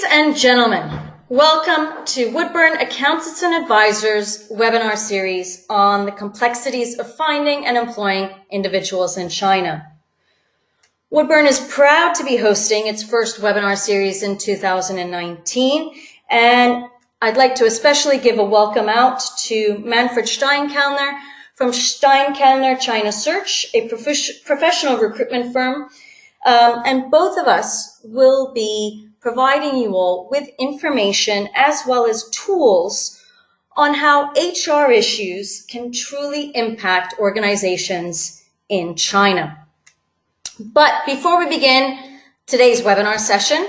Ladies and gentlemen, welcome to Woodburn Accountants and Advisors webinar series on the complexities of finding and employing individuals in China. Woodburn is proud to be hosting its first webinar series in 2019, and I'd like to especially give a welcome out to Manfred Steinkellner from Steinkellner China Search, a professional recruitment firm, and both of us will be providing you all with information as well as tools on how HR issues can truly impact organizations in China. But before we begin today's webinar session,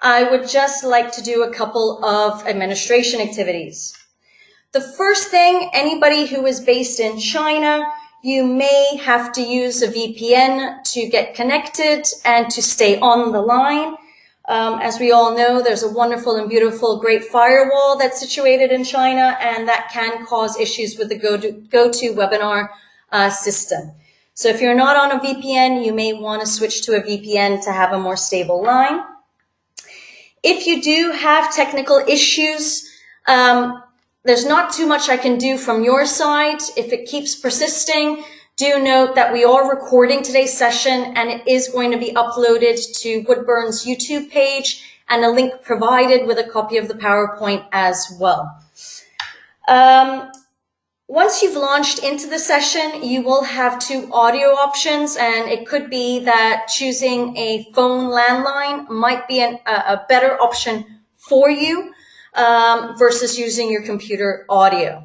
I would just like to do a couple of administration activities. The first thing, anybody who is based in China, you may have to use a VPN to get connected and to stay on the line. As we all know, there's a wonderful and beautiful great firewall that's situated in China, and that can cause issues with the GoToWebinar system. So if you're not on a VPN, you may want to switch to a VPN to have a more stable line. If you do have technical issues, there's not too much I can do from your side. If it keeps persisting, do note that we are recording today's session and it is going to be uploaded to Woodburn's YouTube page and a link provided with a copy of the PowerPoint as well. Once you've launched into the session, you will have two audio options, and it could be that choosing a phone landline might be a better option for you versus using your computer audio.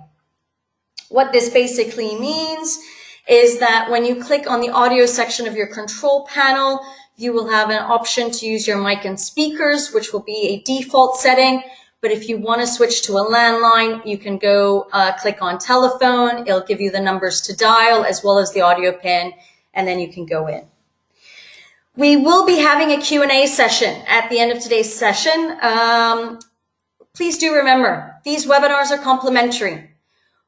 What this basically means is that when you click on the audio section of your control panel, you will have an option to use your mic and speakers, which will be a default setting. But if you want to switch to a landline, you can go click on telephone. It'll give you the numbers to dial as well as the audio pin, and then you can go in. We will be having a Q&A session at the end of today's session. Please do remember, these webinars are complimentary.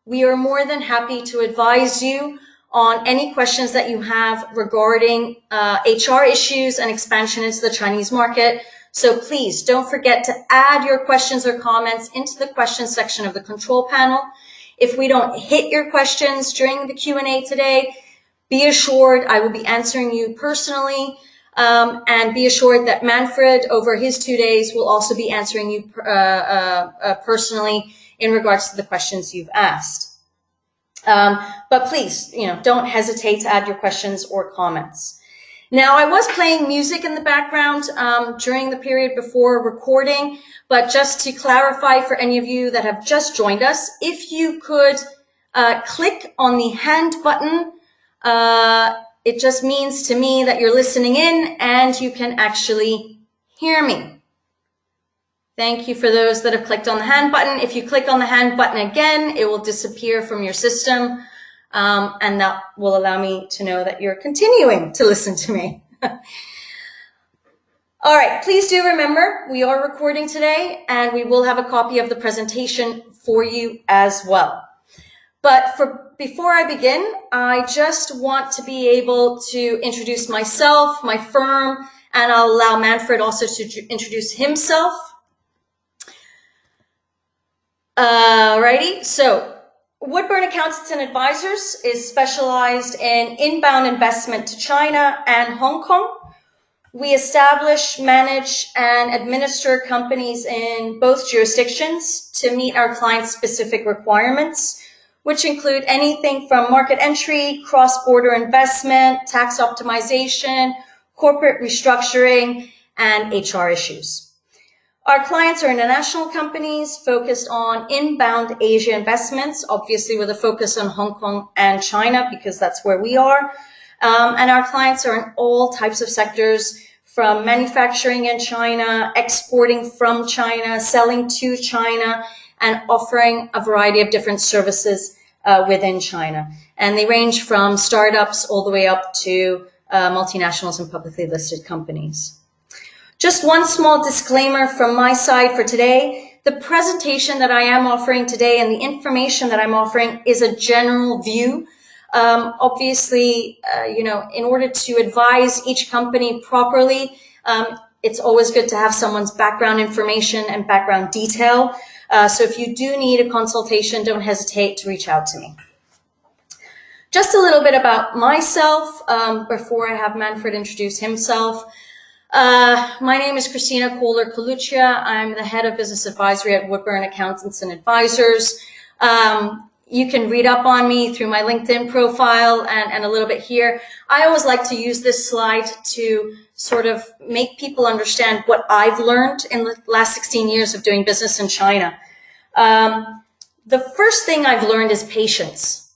We are more than happy to advise you on any questions that you have regarding HR issues and expansion into the Chinese market. So please don't forget to add your questions or comments into the questions section of the control panel. If we don't hit your questions during the Q&A today, be assured I will be answering you personally, and be assured that Manfred, over his 2 days, will also be answering you personally in regards to the questions you've asked. But please, don't hesitate to add your questions or comments. Now, I was playing music in the background during the period before recording, but just to clarify for any of you that have just joined us, if you could click on the hand button, it just means to me that you're listening in and you can actually hear me. Thank you for those that have clicked on the hand button. If you click on the hand button again, it will disappear from your system, and that will allow me to know that you're continuing to listen to me. All right, please do remember, we are recording today, and we will have a copy of the presentation for you as well. But before I begin, I just want to be able to introduce myself, my firm, and I'll allow Manfred also to introduce himself. Alrighty, so Woodburn Accountants and Advisors is specialized in inbound investment to China and Hong Kong. We establish, manage, and administer companies in both jurisdictions to meet our clients' specific requirements, which include anything from market entry, cross-border investment, tax optimization, corporate restructuring, and HR issues. Our clients are international companies focused on inbound Asia investments, obviously with a focus on Hong Kong and China because that's where we are. And our clients are in all types of sectors, from manufacturing in China, exporting from China, selling to China, and offering a variety of different services within China. And they range from startups all the way up to multinationals and publicly listed companies. Just one small disclaimer from my side for today. The presentation that I am offering today and the information that I'm offering is a general view. Obviously, in order to advise each company properly, it's always good to have someone's background information and background detail. So if you do need a consultation, don't hesitate to reach out to me. Just a little bit about myself before I have Manfred introduce himself. My name is Christina Kohler-Coluccia. I'm the head of business advisory at Woodburn Accountants and Advisors. You can read up on me through my LinkedIn profile and a little bit here. I always like to use this slide to sort of make people understand what I've learned in the last 16 years of doing business in China. The first thing I've learned is patience.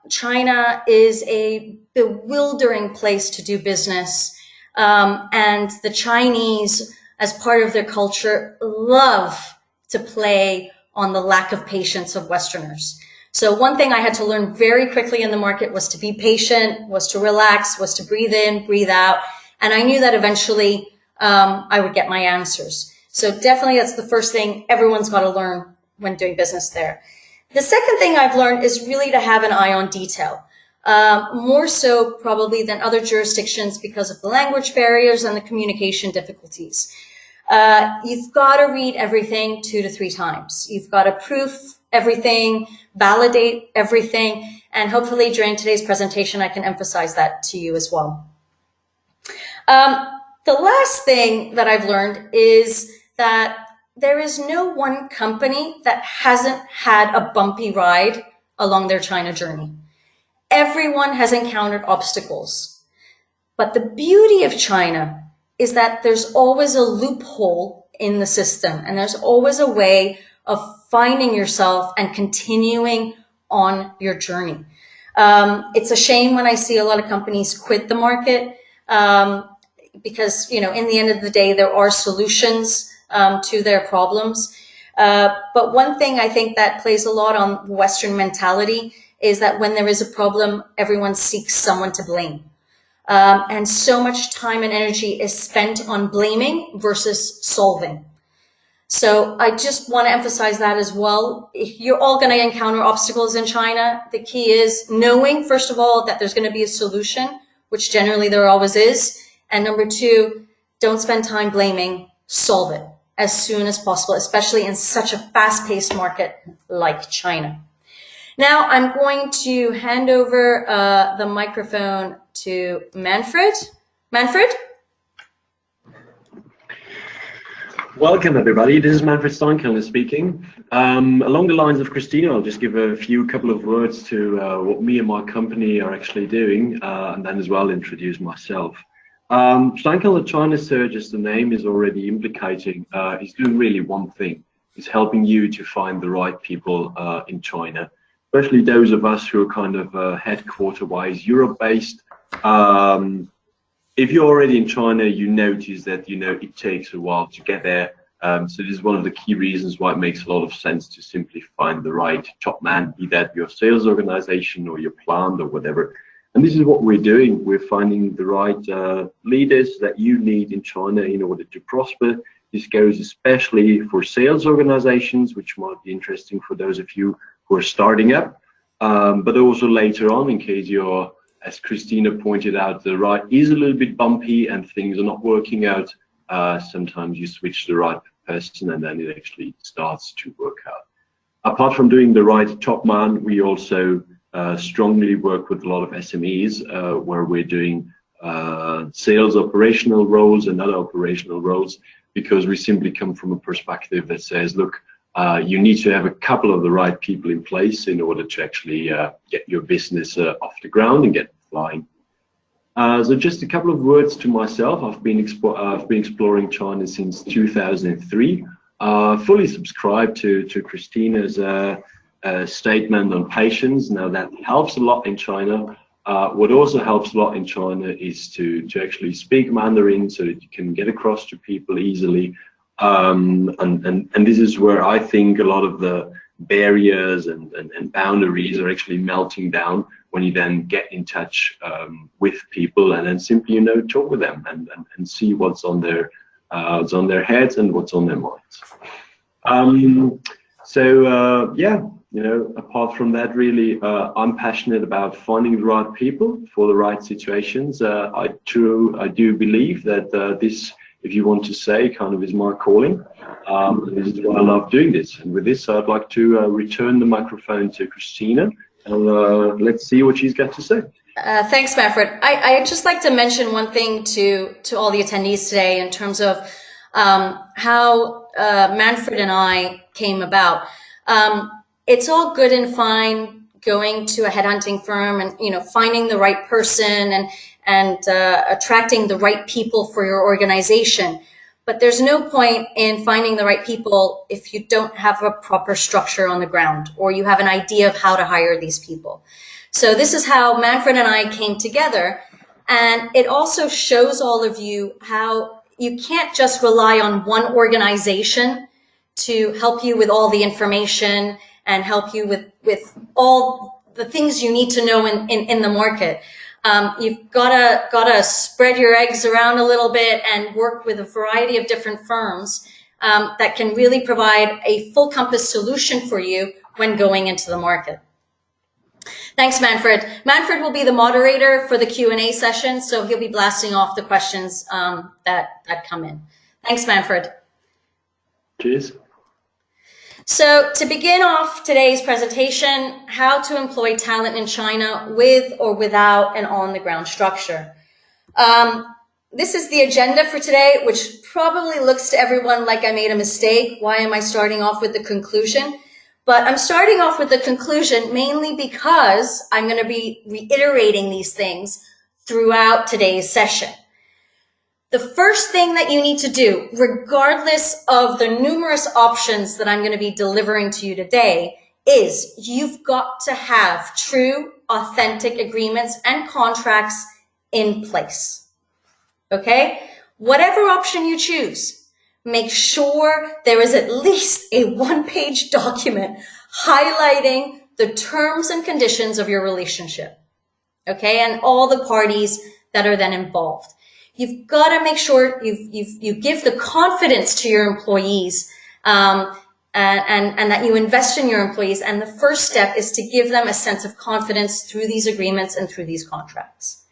China is a bewildering place to do business. And the Chinese, as part of their culture, love to play on the lack of patience of Westerners. So one thing I had to learn very quickly in the market was to be patient, was to relax, was to breathe in, breathe out. And I knew that eventually I would get my answers. So definitely that's the first thing everyone's got to learn when doing business there. The second thing I've learned is really to have an eye on detail. More so probably than other jurisdictions because of the language barriers and the communication difficulties. You've got to read everything 2 to 3 times. You've got to proof everything, validate everything, and hopefully during today's presentation, I can emphasize that to you as well. The last thing that I've learned is that there is no one company that hasn't had a bumpy ride along their China journey. Everyone has encountered obstacles. But the beauty of China is that there's always a loophole in the system, and there's always a way of finding yourself and continuing on your journey. It's a shame when I see a lot of companies quit the market because, you know, in the end of the day, there are solutions to their problems. But one thing I think that plays a lot on Western mentality is that when there is a problem, everyone seeks someone to blame. And so much time and energy is spent on blaming versus solving. So I just want to emphasize that as well. If you're all going to encounter obstacles in China, the key is knowing, first of all, that there's going to be a solution, which generally there always is. And number 2, don't spend time blaming, solve it as soon as possible, especially in such a fast-paced market like China. Now I'm going to hand over the microphone to Manfred. Manfred? Welcome, everybody. This is Manfred Steinkeller speaking. Along the lines of Christina, I'll just give a couple of words to what me and my company are actually doing, and then as well introduce myself. Steinkeller China Search, as the name is already implicating, is doing really one thing. It's helping you to find the right people in China, especially those of us who are kind of headquarter-wise Europe-based. If you're already in China, you notice that, you know, it takes a while to get there. So this is one of the key reasons why it makes a lot of sense to simply find the right top man, be that your sales organization or your plant or whatever. And this is what we're doing. We're finding the right leaders that you need in China in order to prosper. This goes especially for sales organizations, which might be interesting for those of you who are starting up, but also later on, in case you're, as Christina pointed out, the ride is a little bit bumpy and things are not working out. Sometimes you switch the right person and then it actually starts to work out. Apart from doing the right top man, we also strongly work with a lot of SMEs where we're doing sales operational roles and other operational roles, because we simply come from a perspective that says, look, you need to have a couple of the right people in place in order to actually get your business off the ground and get flying. So just a couple of words to myself. I've been exploring China since 2003. Fully subscribed to Christina's statement on patience. Now that helps a lot in China. What also helps a lot in China is to actually speak Mandarin so that you can get across to people easily. And this is where I think a lot of the barriers and boundaries are actually melting down when you then get in touch with people and then simply, you know, talk with them and see what's on their heads and what's on their minds. Yeah, apart from that, really, I'm passionate about finding the right people for the right situations. I do believe that this, if you want to say, kind of is my calling. This is why I love doing this. And with this, I'd like to return the microphone to Christina, and let's see what she's got to say. Thanks, Manfred. I'd just like to mention one thing to all the attendees today in terms of how Manfred and I came about. It's all good and fine going to a headhunting firm and finding the right person and attracting the right people for your organization. But there's no point in finding the right people if you don't have a proper structure on the ground or you have an idea of how to hire these people. So this is how Manfred and I came together, and it also shows all of you how you can't just rely on one organization to help you with all the information and help you with all the things you need to know in the market. You've gotta spread your eggs around a little bit and work with a variety of different firms that can really provide a full compass solution for you when going into the market. Thanks, Manfred. Manfred will be the moderator for the Q&A session, so he'll be blasting off the questions that come in. Thanks, Manfred. Cheers. So to begin off today's presentation, how to employ talent in China with or without an on-the-ground structure. This is the agenda for today, which probably looks to everyone like I made a mistake. Why am I starting off with the conclusion? But I'm starting off with the conclusion mainly because I'm going to be reiterating these things throughout today's session. The first thing that you need to do, regardless of the numerous options that I'm going to be delivering to you today, is you've got to have true, authentic agreements and contracts in place. Okay? Whatever option you choose, make sure there is at least a one-page document highlighting the terms and conditions of your relationship, okay, and all the parties that are then involved. You've got to make sure you give the confidence to your employees and that you invest in your employees. And the first step is to give them a sense of confidence through these agreements and through these contracts.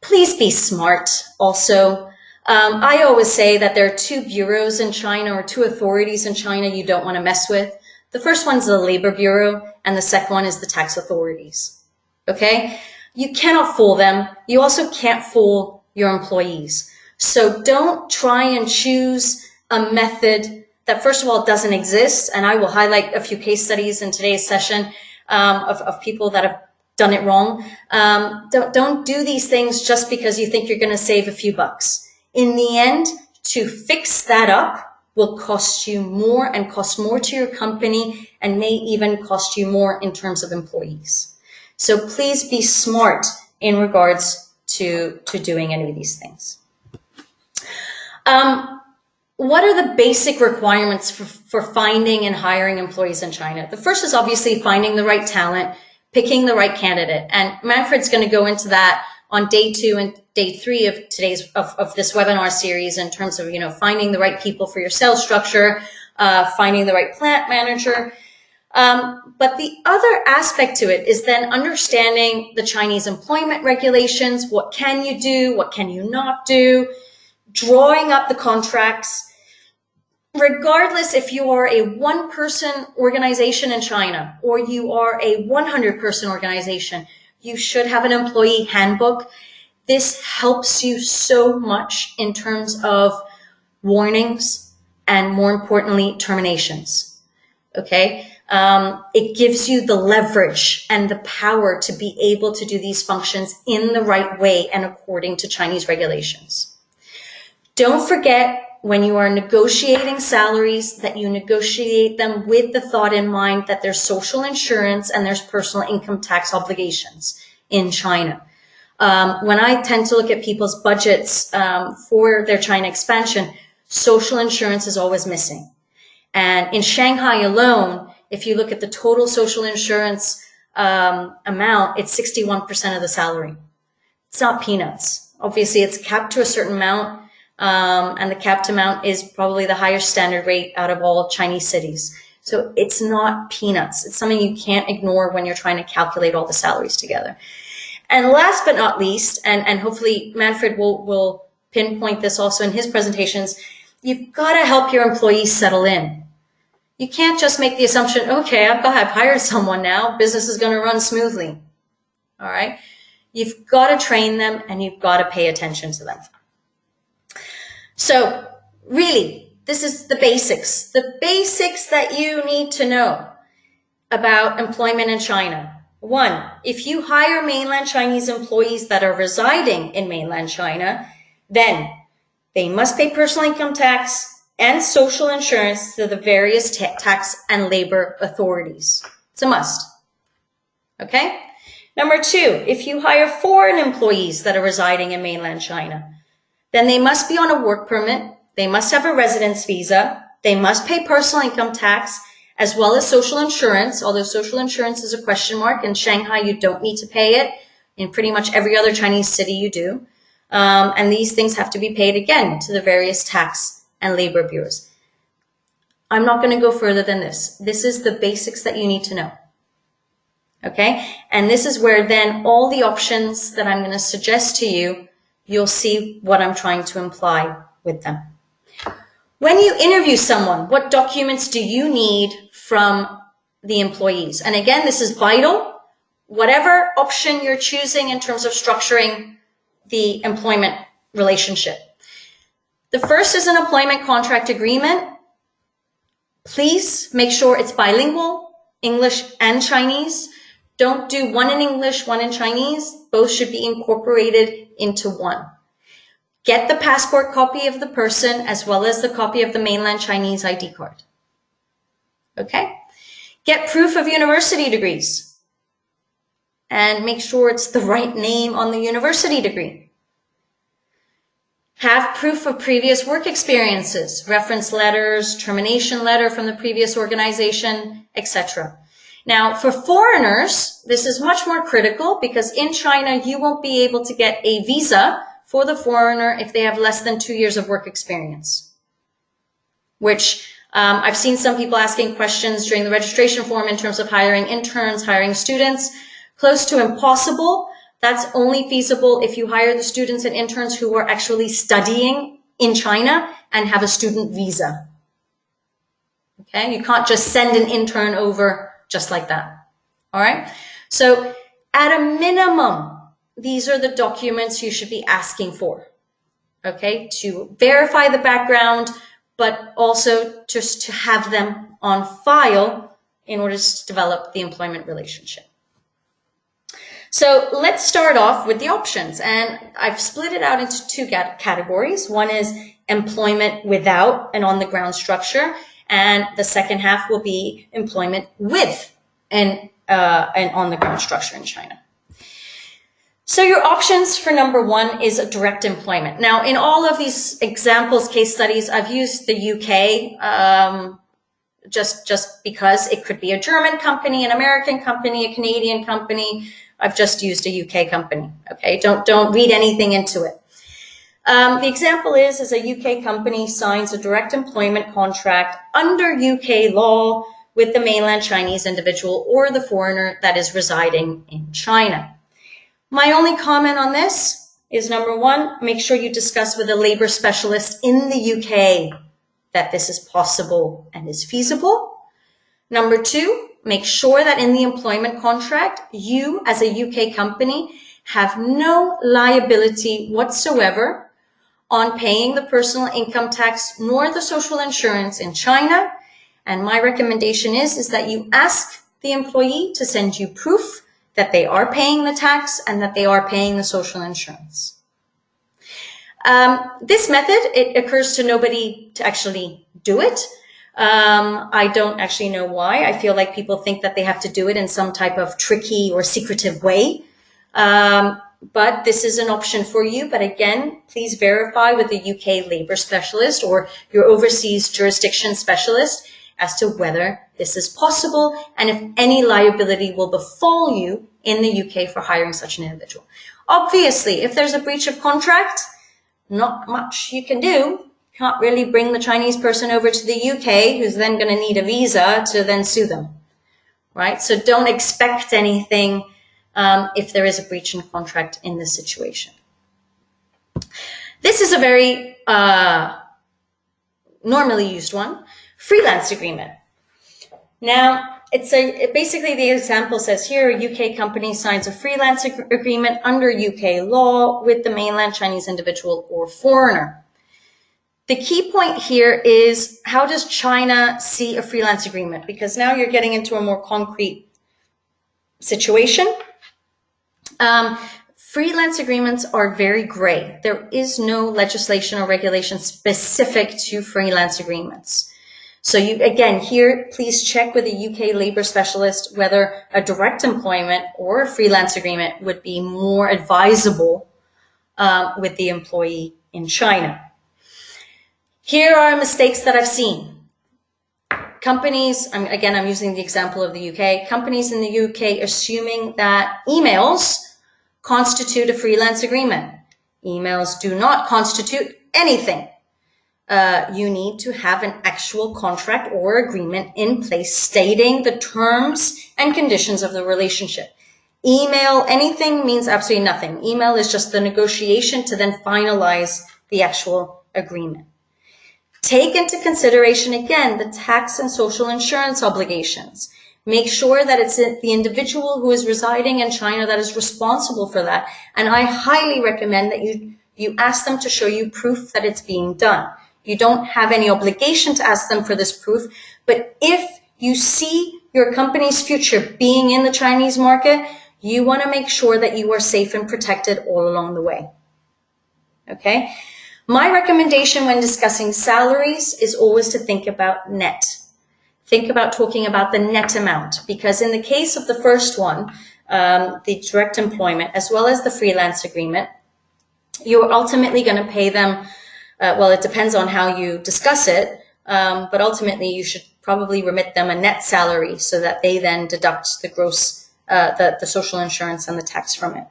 Please be smart also. I always say that there are two bureaus in China or two authorities in China you don't want to mess with. The first one's the Labor Bureau and the second one is the tax authorities. Okay? You cannot fool them. You also can't fool your employees. So don't try and choose a method that first of all doesn't exist. And I will highlight a few case studies in today's session of people that have done it wrong. Don't do these things just because you think you're going to save a few bucks. In the end, to fix that up will cost you more and cost more to your company and may even cost you more in terms of employees. So please be smart in regards to doing any of these things. What are the basic requirements for finding and hiring employees in China? The first is obviously finding the right talent, picking the right candidate. And Manfred's going to go into that on day 2 and day 3 of today's of this webinar series in terms of finding the right people for your sales structure, finding the right plant manager. But the other aspect to it is then understanding the Chinese employment regulations. What can you do? What can you not do? Drawing up the contracts. Regardless if you are a one-person organization in China or you are a 100-person organization, you should have an employee handbook. This helps you so much in terms of warnings and, more importantly, terminations. Okay? It gives you the leverage and the power to be able to do these functions in the right way and according to Chinese regulations. Don't forget, when you are negotiating salaries, that you negotiate them with the thought in mind that there's social insurance and there's personal income tax obligations in China. When I tend to look at people's budgets for their China expansion, social insurance is always missing. And in Shanghai alone, if you look at the total social insurance amount, it's 61% of the salary. It's not peanuts. Obviously, it's capped to a certain amount. And the capped amount is probably the highest standard rate out of all Chinese cities. So it's not peanuts. It's something you can't ignore when you're trying to calculate all the salaries together. And last but not least, and hopefully Manfred will pinpoint this also in his presentations, you've got to help your employees settle in. You can't just make the assumption, okay, I've hired someone now, business is going to run smoothly. All right? You've got to train them and you've got to pay attention to them. So really, this is the basics that you need to know about employment in China. 1, if you hire mainland Chinese employees that are residing in mainland China, then they must pay personal income tax and social insurance to the various tax and labor authorities. It's a must. Okay? Number 2, if you hire foreign employees that are residing in mainland China, then they must be on a work permit, they must have a residence visa, they must pay personal income tax, as well as social insurance, although social insurance is a question mark. In Shanghai, you don't need to pay it. In pretty much every other Chinese city, you do. And these things have to be paid again to the various tax and labor bureaus. I'm not going to go further than this. This is the basics that you need to know. Okay? And this is where then all the options that I'm going to suggest to you, you'll see what I'm trying to imply with them. When you interview someone, what documents do you need from the employees? And again, this is vital. Whatever option you're choosing in terms of structuring the employment relationship. The first is an employment contract agreement. Please make sure it's bilingual, English and Chinese. Don't do one in English, one in Chinese. Both should be incorporated into one. Get the passport copy of the person as well as the copy of the mainland Chinese ID card. Okay? Get proof of university degrees. And make sure it's the right name on the university degree. Have proof of previous work experiences, reference letters, termination letter from the previous organization, etc. Now, for foreigners, this is much more critical because in China, you won't be able to get a visa for the foreigner if they have less than 2 years of work experience. Which I've seen some people asking questions during the registration form in terms of hiring interns, hiring students. Close to impossible. That's only feasible if you hire the students and interns who are actually studying in China and have a student visa. Okay, you can't just send an intern over just like that. All right, so at a minimum, these are the documents you should be asking for, okay, to verify the background, but also just to have them on file in order to develop the employment relationship. So let's start off with the options, and I've split it out into 2 categories. One is employment without an on-the-ground structure, and the second half will be employment with an on-the-ground structure in China. So your options for number 1 is a direct employment. Now, in all of these examples, case studies, I've used the UK just because it could be a German company, an American company, a Canadian company. I've just used a UK company. Okay, don't read anything into it. The example is a UK company signs a direct employment contract under UK law with the mainland Chinese individual or the foreigner that is residing in China. My only comment on this is number 1, make sure you discuss with a labor specialist in the UK that this is possible and is feasible. Number 2, make sure that in the employment contract, you as a UK company have no liability whatsoever on paying the personal income tax nor the social insurance in China. And my recommendation is that you ask the employee to send you proof that they are paying the tax and that they are paying the social insurance. This method, it occurs to nobody to actually do it. I don't actually know why. I feel like people think that they have to do it in some type of tricky or secretive way. But this is an option for you. But again, please verify with the UK labor specialist or your overseas jurisdiction specialist as to whether this is possible and if any liability will befall you in the UK for hiring such an individual. Obviously, if there's a breach of contract, not much you can do. can't really bring the Chinese person over to the UK, who's then going to need a visa to then sue them, right? So don't expect anything if there is a breach in contract in this situation. This is a very normally used one, freelance agreement. Now, basically the example says here, a UK company signs a freelance agreement under UK law with the mainland Chinese individual or foreigner. The key point here is, how does China see a freelance agreement? Because now you're getting into a more concrete situation. Freelance agreements are very gray. There is no legislation or regulation specific to freelance agreements. So again, here, please check with a UK labor specialist whether a direct employment or a freelance agreement would be more advisable with the employee in China. Here are mistakes that I've seen. Companies, again, I'm using the example of the UK, companies in the UK assuming that emails constitute a freelance agreement. Emails do not constitute anything. You need to have an actual contract or agreement in place stating the terms and conditions of the relationship. Email, anything means absolutely nothing. Email is just the negotiation to then finalize the actual agreement. Take into consideration, again, the tax and social insurance obligations. Make sure that it's the individual who is residing in China that is responsible for that. And I highly recommend that you ask them to show you proof that it's being done. You don't have any obligation to ask them for this proof, but if you see your company's future being in the Chinese market, you want to make sure that you are safe and protected all along the way. Okay? My recommendation when discussing salaries is always to think about net. Think about talking about the net amount, because in the case of the first one, the direct employment, as well as the freelance agreement, you're ultimately going to pay them, well, it depends on how you discuss it, but ultimately you should probably remit them a net salary so that they then deduct the gross, the social insurance and the tax from it.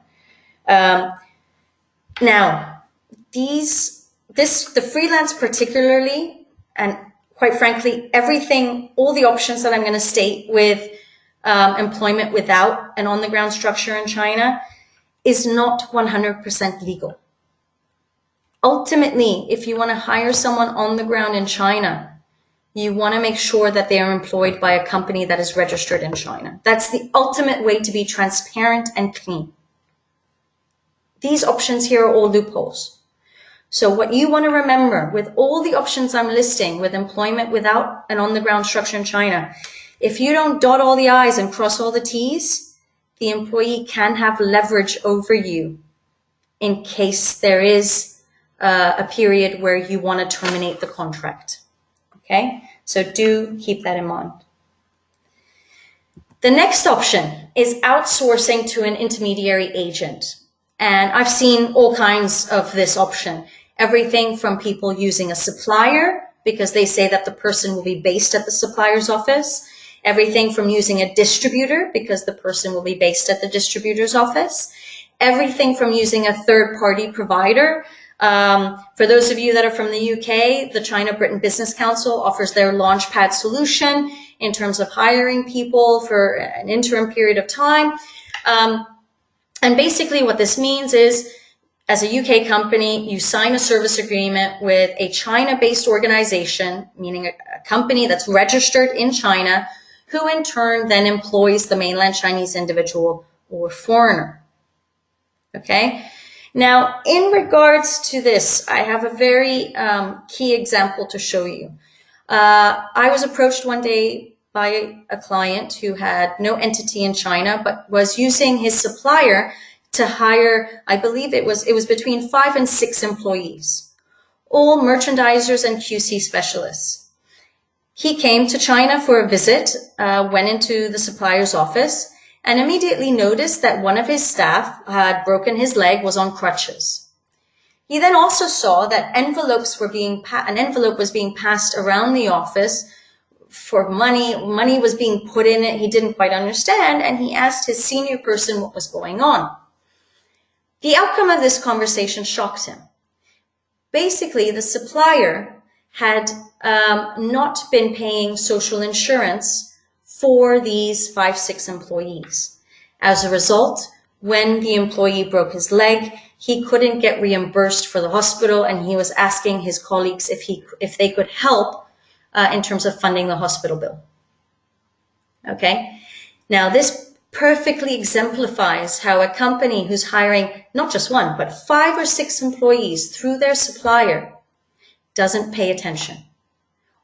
Now, the freelance particularly, and quite frankly, everything, all the options that I'm going to state with employment without an on-the-ground structure in China is not 100% legal. Ultimately, if you want to hire someone on the ground in China, you want to make sure that they are employed by a company that is registered in China. That's the ultimate way to be transparent and clean. These options here are all loopholes. So what you want to remember with all the options I'm listing with employment without an on-the-ground structure in China, if you don't dot all the I's and cross all the T's, the employee can have leverage over you in case there is a period where you want to terminate the contract. Okay, so do keep that in mind. The next option is outsourcing to an intermediary agent. And I've seen all kinds of this option. Everything from people using a supplier because they say that the person will be based at the supplier's office. Everything from using a distributor because the person will be based at the distributor's office. Everything from using a third-party provider. For those of you that are from the UK, the China-Britain Business Council offers their Launchpad solution in terms of hiring people for an interim period of time. And basically what this means is, as a UK company, you sign a service agreement with a China-based organization, meaning a company that's registered in China, who in turn then employs the mainland Chinese individual or foreigner. Okay? Now, in regards to this, I have a very key example to show you. I was approached one day by a client who had no entity in China, but was using his supplier to hire, I believe it was between 5 and 6 employees, all merchandisers and QC specialists. He came to China for a visit, went into the supplier's office, and immediately noticed that one of his staff had broken his leg, was on crutches. He then also saw that an envelope was being passed around the office for money. Money was being put in it. He didn't quite understand, and he asked his senior person what was going on. The outcome of this conversation shocked him. Basically, the supplier had not been paying social insurance for these 5-6 employees. As a result, when the employee broke his leg, he couldn't get reimbursed for the hospital, and he was asking his colleagues if they could help in terms of funding the hospital bill. Okay, now this perfectly exemplifies how a company who's hiring not just one, but 5 or 6 employees through their supplier doesn't pay attention.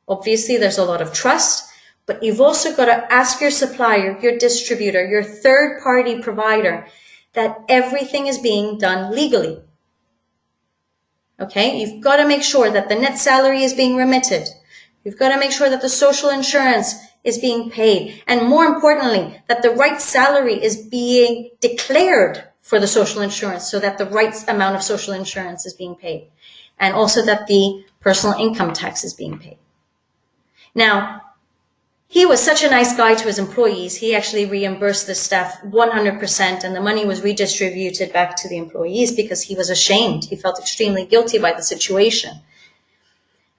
Obviously, there's a lot of trust, but you've also got to ask your supplier, your distributor, your third-party provider that everything is being done legally. Okay, you've got to make sure that the net salary is being remitted. You've got to make sure that the social insurance is being paid. And more importantly, that the right salary is being declared for the social insurance so that the right amount of social insurance is being paid. And also that the personal income tax is being paid. Now, he was such a nice guy to his employees, he actually reimbursed the staff 100%, and the money was redistributed back to the employees because he was ashamed. He felt extremely guilty by the situation.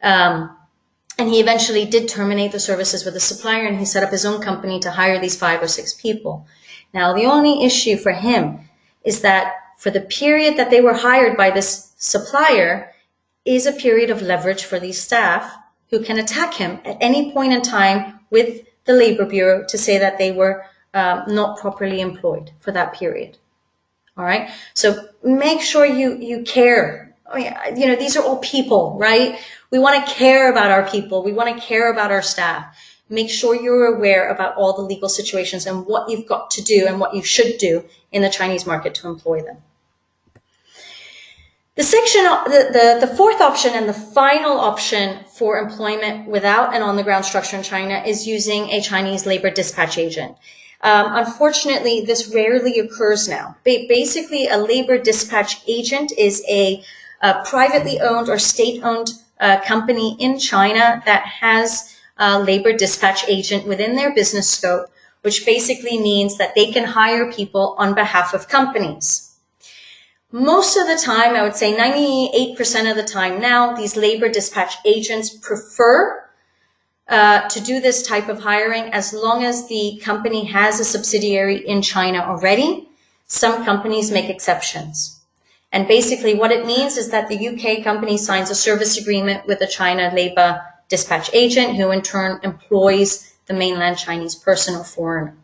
And he eventually did terminate the services with the supplier, and he set up his own company to hire these 5 or 6 people. Now, the only issue for him is that for the period that they were hired by this supplier is a period of leverage for these staff who can attack him at any point in time with the Labor Bureau to say that they were not properly employed for that period. All right. So make sure you care. Oh, yeah, you know, these are all people, right? We want to care about our people. We want to care about our staff. Make sure you're aware about all the legal situations and what you've got to do and what you should do in the Chinese market to employ them. The fourth option and the final option for employment without an on-the-ground structure in China is using a Chinese labor dispatch agent. Unfortunately, this rarely occurs now. Basically, a labor dispatch agent is a privately owned or state-owned company in China that has a labor dispatch agent within their business scope, which basically means that they can hire people on behalf of companies. Most of the time, I would say 98% of the time now, these labor dispatch agents prefer to do this type of hiring as long as the company has a subsidiary in China already. Some companies make exceptions. And basically what it means is that the UK company signs a service agreement with a China labor dispatch agent who in turn employs the mainland Chinese person or foreigner.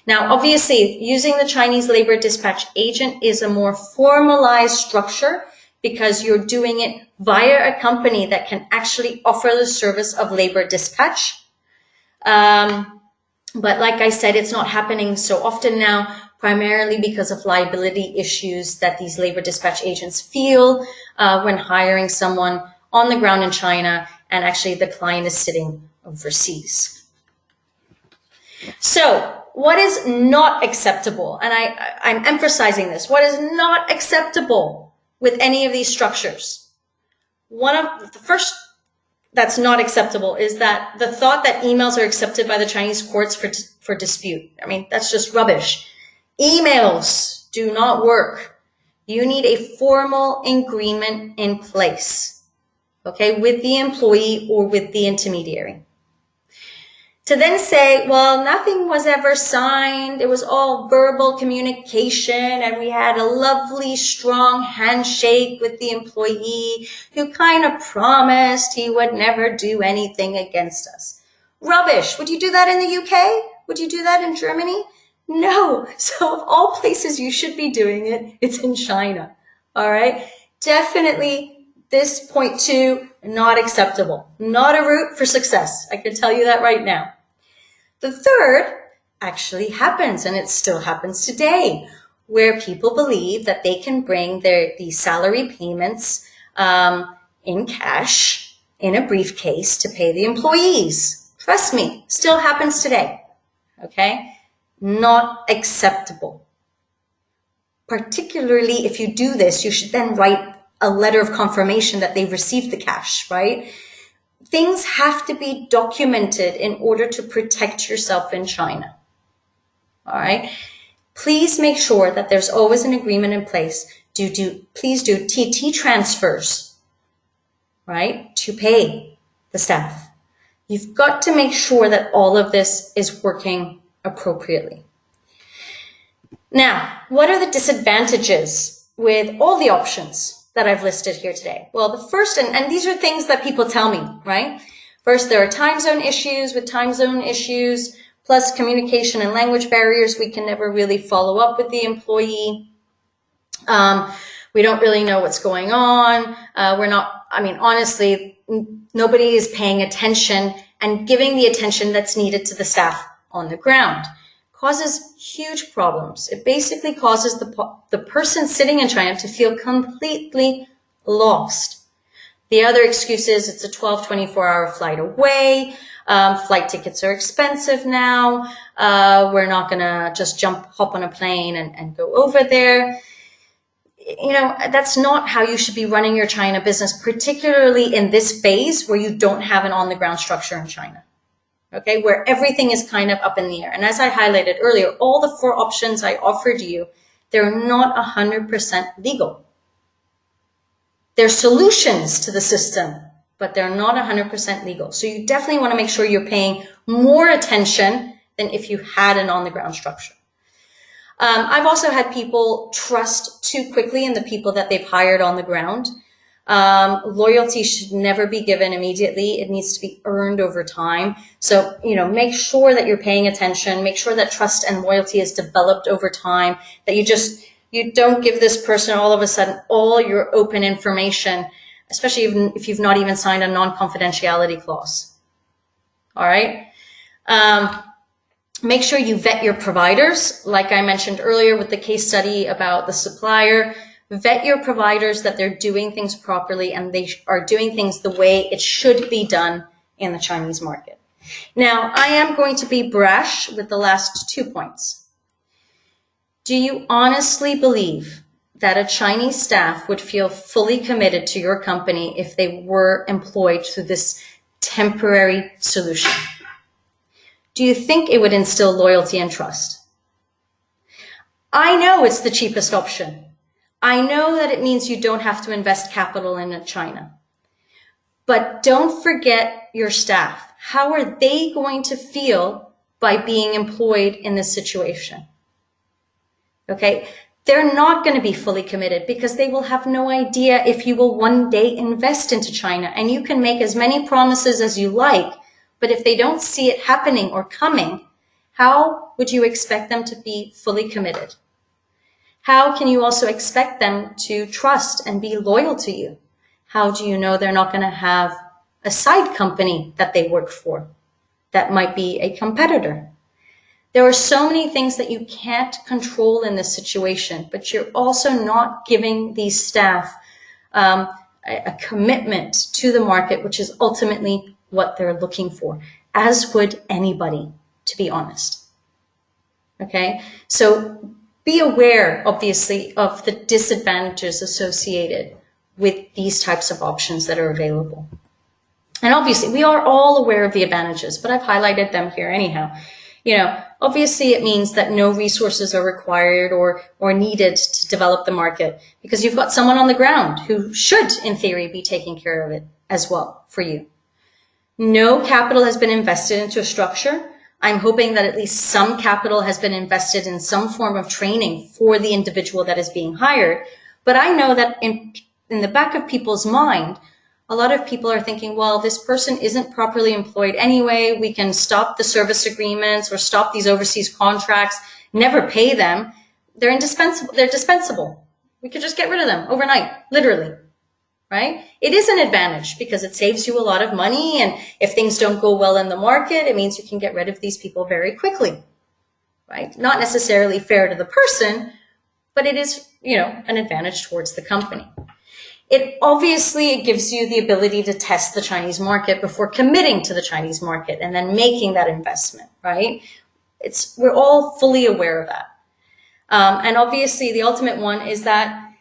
Now, obviously, using the Chinese labor dispatch agent is a more formalized structure because you're doing it via a company that can actually offer the service of labor dispatch. But like I said, it's not happening so often now, primarily because of liability issues that these labor dispatch agents feel when hiring someone on the ground in China and actually the client is sitting overseas. So, what is not acceptable? And I'm emphasizing this. What is not acceptable with any of these structures? One of the first that's not acceptable is that the thought that emails are accepted by the Chinese courts for dispute. I mean, that's just rubbish. Emails do not work. You need a formal agreement in place, okay, with the employee or with the intermediary. To then say, well, nothing was ever signed, it was all verbal communication, and we had a lovely, strong handshake with the employee who kind of promised he would never do anything against us. Rubbish. Would you do that in the UK? Would you do that in Germany? No. So of all places you should be doing it, it's in China. All right? Definitely this point 2, not acceptable. Not a route for success. I can tell you that right now. The third actually happens, and it still happens today, where people believe that they can bring these salary payments in cash in a briefcase to pay the employees. Trust me, still happens today. Okay? Not acceptable. Particularly if you do this, you should then write a letter of confirmation that they've received the cash, right? Things have to be documented in order to protect yourself in China. All right. Please make sure that there's always an agreement in place. Please do TT transfers, right, to pay. the staff. You've got to make sure that all of this is working appropriately. Now, what are the disadvantages with all the options that I've listed here today? Well, the first, and these are things that people tell me, right? First, there are time zone issues. With time zone issues, plus communication and language barriers, we can never really follow up with the employee. We don't really know what's going on. Honestly, nobody is paying attention and giving the attention that's needed to the staff on the ground. Causes huge problems. It basically causes the person sitting in China to feel completely lost. The other excuse is it's a 12, 24-hour flight away. Flight tickets are expensive now. We're not going to just hop on a plane and go over there. That's not how you should be running your China business, particularly in this phase where you don't have an on-the-ground structure in China. Okay, where everything is kind of up in the air. And as I highlighted earlier, all the 4 options I offered you, they're not 100% legal. They're solutions to the system, but they're not 100% legal. So you definitely want to make sure you're paying more attention than if you had an on-the-ground structure. I've also had people trust too quickly in the people that they've hired on the ground. Loyalty should never be given immediately. It needs to be earned over time. So, make sure that you're paying attention. Make sure that trust and loyalty is developed over time, that you don't give this person all of a sudden all your open information, especially if you've not even signed a non-confidentiality clause. All right. Make sure you vet your providers. Like I mentioned earlier with the case study about the supplier, vet your providers that they're doing things properly and they are doing things the way it should be done in the Chinese market. Now, I am going to be brash with the last 2 points. Do you honestly believe that a Chinese staff would feel fully committed to your company if they were employed through this temporary solution? Do you think it would instill loyalty and trust? I know it's the cheapest option. I know that it means you don't have to invest capital in China. But don't forget your staff. How are they going to feel by being employed in this situation? Okay, they're not going to be fully committed because they will have no idea if you will one day invest into China. And you can make as many promises as you like, but if they don't see it happening or coming, how would you expect them to be fully committed? How can you also expect them to trust and be loyal to you? How do you know they're not going to have a side company that they work for that might be a competitor? There are so many things that you can't control in this situation, but you're also not giving these staff a commitment to the market, which is ultimately what they're looking for, as would anybody, to be honest. Okay, so be aware, obviously, of the disadvantages associated with these types of options that are available. And obviously, we are all aware of the advantages, but I've highlighted them here anyhow. Obviously it means that no resources are required or needed to develop the market because you've got someone on the ground who should, in theory, be taking care of it as well for you. No capital has been invested into a structure. I'm hoping that at least some capital has been invested in some form of training for the individual that is being hired. But I know that in the back of people's mind, a lot of people are thinking, well, this person isn't properly employed anyway. We can stop the service agreements or stop these overseas contracts, never pay them. They're indispensable. They're dispensable. We could just get rid of them overnight, literally, right? It is an advantage because it saves you a lot of money. And if things don't go well in the market, it means you can get rid of these people very quickly, right? Not necessarily fair to the person, but it is, an advantage towards the company. It obviously gives you the ability to test the Chinese market before committing to the Chinese market and then making that investment, right? We're all fully aware of that. And obviously the ultimate one is that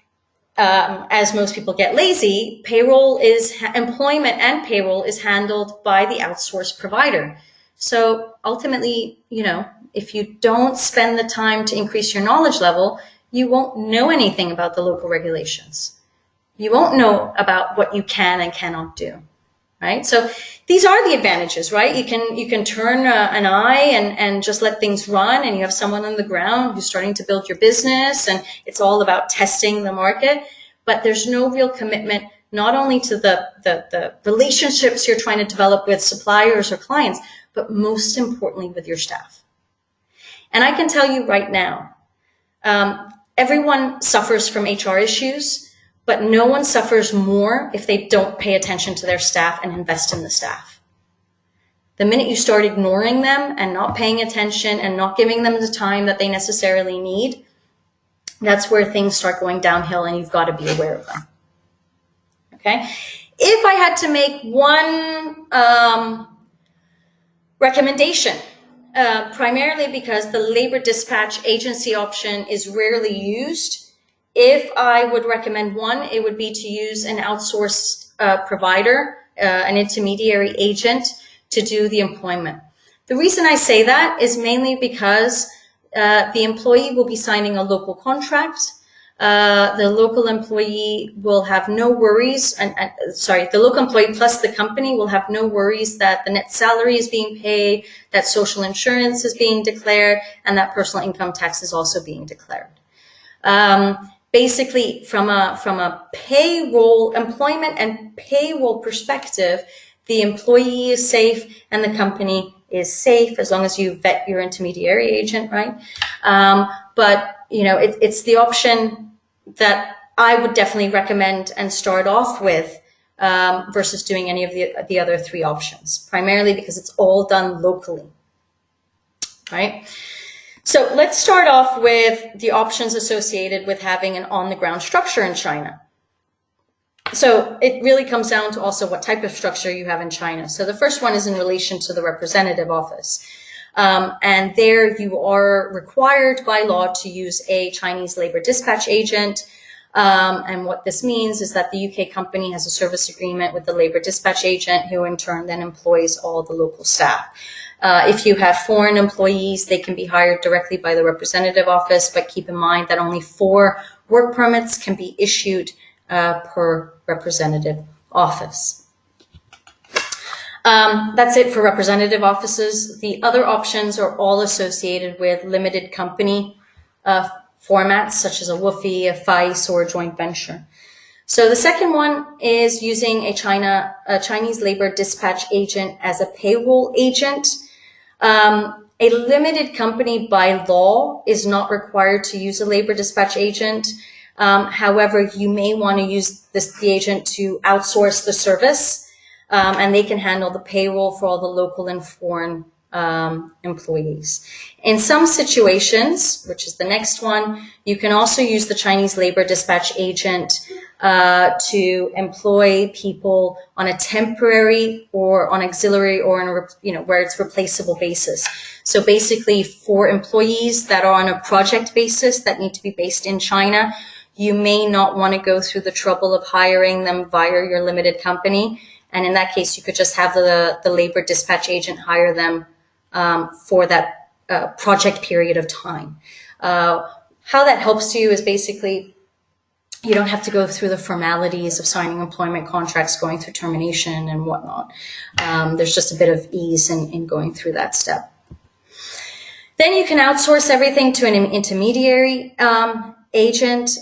as most people get lazy, employment and payroll is handled by the outsourced provider. So ultimately, if you don't spend the time to increase your knowledge level, you won't know anything about the local regulations. You won't know about what you can and cannot do, right? So these are the advantages, right? You can turn an eye and just let things run, and you have someone on the ground who's starting to build your business, and it's all about testing the market. But there's no real commitment, not only to the relationships you're trying to develop with suppliers or clients, but most importantly with your staff. And I can tell you right now, everyone suffers from HR issues, but no one suffers more if they don't pay attention to their staff and invest in the staff. The minute you start ignoring them and not paying attention and not giving them the time that they necessarily need, that's where things start going downhill, and you've got to be aware of them. Okay? If I had to make one recommendation, primarily because the labor dispatch agency option is rarely used, if I would recommend one, it would be to use an outsourced provider, an intermediary agent, to do the employment. The reason I say that is mainly because the employee will be signing a local contract. The local employee will have no worries, the local employee plus the company will have no worries that the net salary is being paid, that social insurance is being declared, and that personal income tax is also being declared. Basically, from a payroll, employment and payroll perspective, the employee is safe and the company is safe as long as you vet your intermediary agent, right? But it's the option that I would definitely recommend and start off with versus doing any of the other three options, primarily because it's all done locally, right? So let's start off with the options associated with having an on-the-ground structure in China. So it really comes down to also what type of structure you have in China. So the first one is in relation to the representative office. And there you are required by law to use a Chinese labor dispatch agent. And what this means is that the UK company has a service agreement with the labor dispatch agent, who in turn then employs all the local staff. If you have foreign employees, they can be hired directly by the representative office, but keep in mind that only 4 work permits can be issued per representative office. That's it for representative offices. The other options are all associated with limited company formats, such as a WFOE, a FICE, or a joint venture. So the second one is using a Chinese labor dispatch agent as a payroll agent. A limited company by law is not required to use a labor dispatch agent. However, you may want to use the agent to outsource the service, and they can handle the payroll for all the local and foreign employees. In some situations, which is the next one, you can also use the Chinese labor dispatch agent to employ people on a temporary or on auxiliary or in a, where it's replaceable basis. So basically, for employees that are on a project basis that need to be based in China, you may not want to go through the trouble of hiring them via your limited company. And in that case, you could just have the labor dispatch agent hire them for that project period of time. How that helps you is basically you don't have to go through the formalities of signing employment contracts, going through termination and whatnot. There's just a bit of ease in going through that step. Then you can outsource everything to an intermediary agent,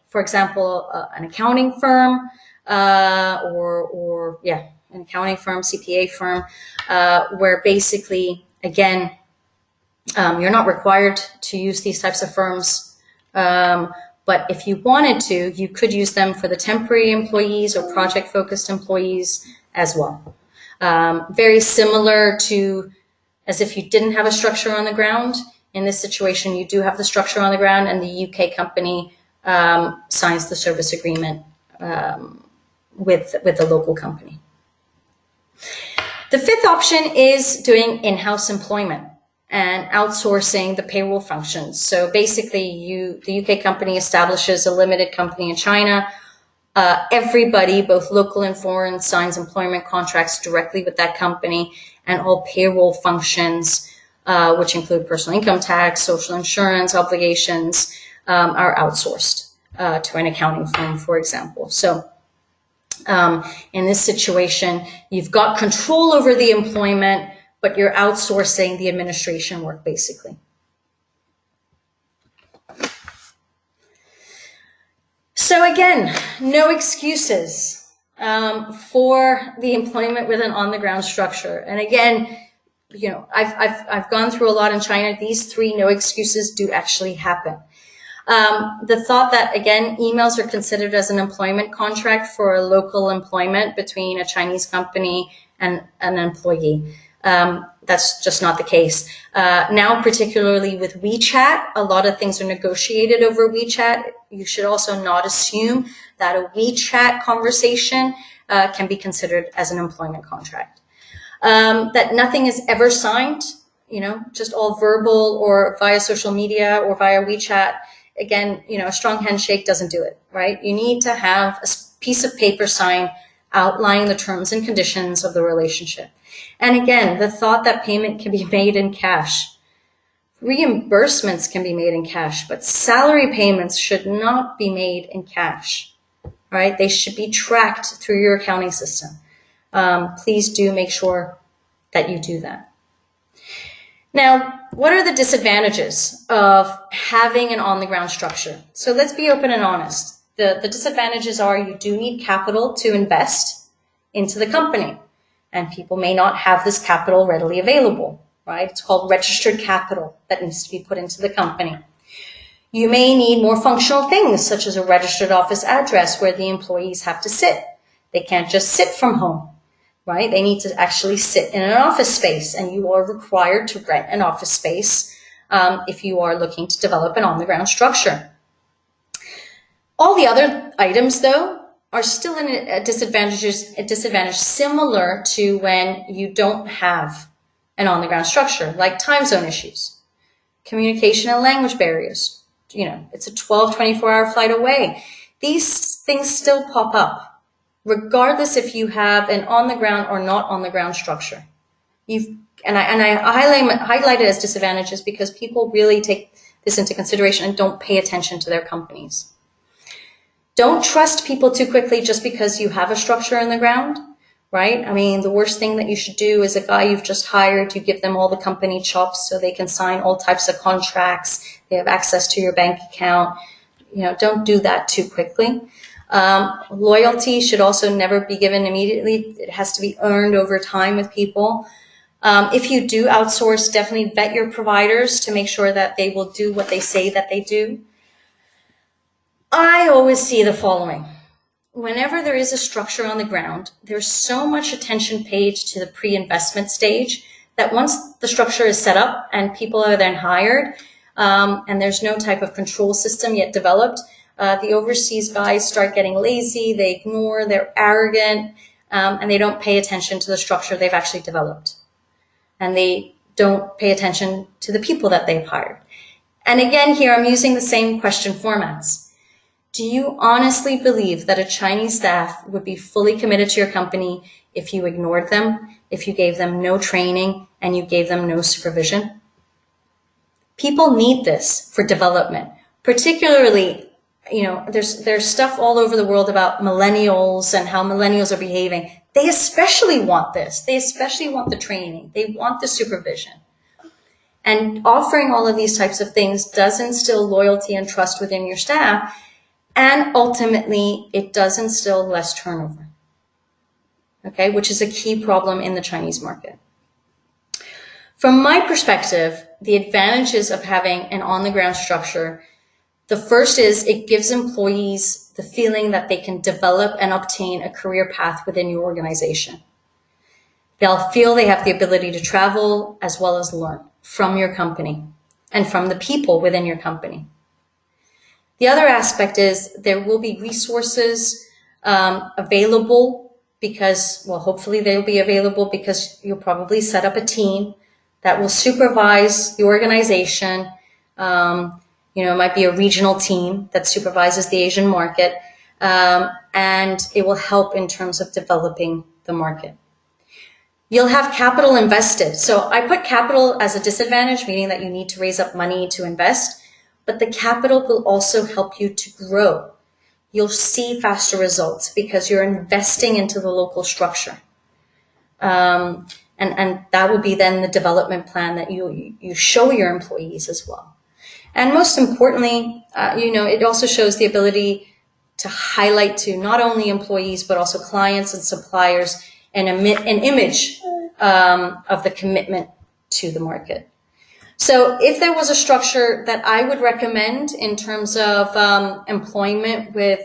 for example, an accounting firm, an accounting firm, CPA firm, where basically, again, you're not required to use these types of firms, but if you wanted to, you could use them for the temporary employees or project-focused employees as well. Very similar to as if you didn't have a structure on the ground. In this situation, you do have the structure on the ground, and the UK company signs the service agreement with the local company. The fifth option is doing in-house employment and outsourcing the payroll functions. So basically, the UK company establishes a limited company in China. Everybody, both local and foreign, signs employment contracts directly with that company, and all payroll functions, which include personal income tax, social insurance obligations, are outsourced to an accounting firm, for example. So In this situation, you've got control over the employment, but you're outsourcing the administration work, basically. So again, no excuses for the employment with an on-the-ground structure. And again, you know, I've gone through a lot in China. These three no excuses do actually happen. The thought that, again, emails are considered as an employment contract for local employment between a Chinese company and an employee. That's just not the case. Now, particularly with WeChat, a lot of things are negotiated over WeChat. You should also not assume that a WeChat conversation can be considered as an employment contract. That nothing is ever signed, you know, just all verbal or via social media or via WeChat. Again, you know, a strong handshake doesn't do it, right? You need to have a piece of paper signed outlining the terms and conditions of the relationship. And again, the thought that payment can be made in cash. Reimbursements can be made in cash, but salary payments should not be made in cash, right? They should be tracked through your accounting system. Please do make sure that you do that. Now, what are the disadvantages of having an on-the-ground structure? So let's be open and honest. The disadvantages are you do need capital to invest into the company, and people may not have this capital readily available, right? It's called registered capital that needs to be put into the company. You may need more functional things, such as a registered office address where the employees have to sit. They can't just sit from home, right? They need to actually sit in an office space, and you are required to rent an office space if you are looking to develop an on-the-ground structure. All the other items, though, are still in a disadvantage similar to when you don't have an on-the-ground structure, like time zone issues, communication and language barriers. You know, it's a 12, 24-hour flight away. These things still pop up, regardless if you have an on-the-ground or not on-the-ground structure. I highlight it as disadvantages because people really take this into consideration and don't pay attention to their companies. Don't trust people too quickly just because you have a structure in the ground, right? I mean, the worst thing that you should do is a guy you've just hired, you give them all the company chops so they can sign all types of contracts. They have access to your bank account. You know, don't do that too quickly. Loyalty should also never be given immediately. It has to be earned over time with people. If you do outsource, definitely vet your providers to make sure that they will do what they say that they do. I always see the following. Whenever there is a structure on the ground, there's so much attention paid to the pre-investment stage that once the structure is set up and people are then hired, and there's no type of control system yet developed, the overseas guys start getting lazy, they ignore, they're arrogant, and they don't pay attention to the structure they've actually developed. And they don't pay attention to the people that they've hired. And again, here I'm using the same question formats. Do you honestly believe that a Chinese staff would be fully committed to your company if you ignored them, if you gave them no training, and you gave them no supervision? People need this for development, particularly, you know, there's stuff all over the world about millennials and how millennials are behaving. They especially want this. They especially want the training. They want the supervision. And offering all of these types of things does instill loyalty and trust within your staff. And ultimately, it does instill less turnover, okay, which is a key problem in the Chinese market. From my perspective, the advantages of having an on-the-ground structure, the first is it gives employees the feeling that they can develop and obtain a career path within your organization. They'll feel they have the ability to travel as well as learn from your company and from the people within your company. The other aspect is there will be resources available because, well, hopefully they'll be available because you'll probably set up a team that will supervise the organization. You know, it might be a regional team that supervises the Asian market, and it will help in terms of developing the market. You'll have capital invested. So I put capital as a disadvantage, meaning that you need to raise up money to invest. But the capital will also help you to grow. you'll see faster results because you're investing into the local structure. And that will be then the development plan that you show your employees as well. And most importantly, it also shows the ability to highlight to not only employees, but also clients and suppliers an image of the commitment to the market. So if there was a structure that I would recommend in terms of employment with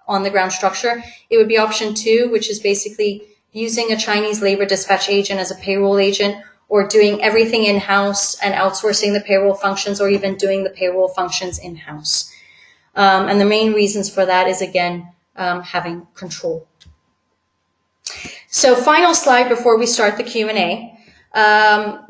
on-the-ground structure, it would be option 2, which is basically using a Chinese labor dispatch agent as a payroll agent, or doing everything in-house and outsourcing the payroll functions, or even doing the payroll functions in-house. And the main reasons for that is, again, having control. So final slide before we start the Q&A.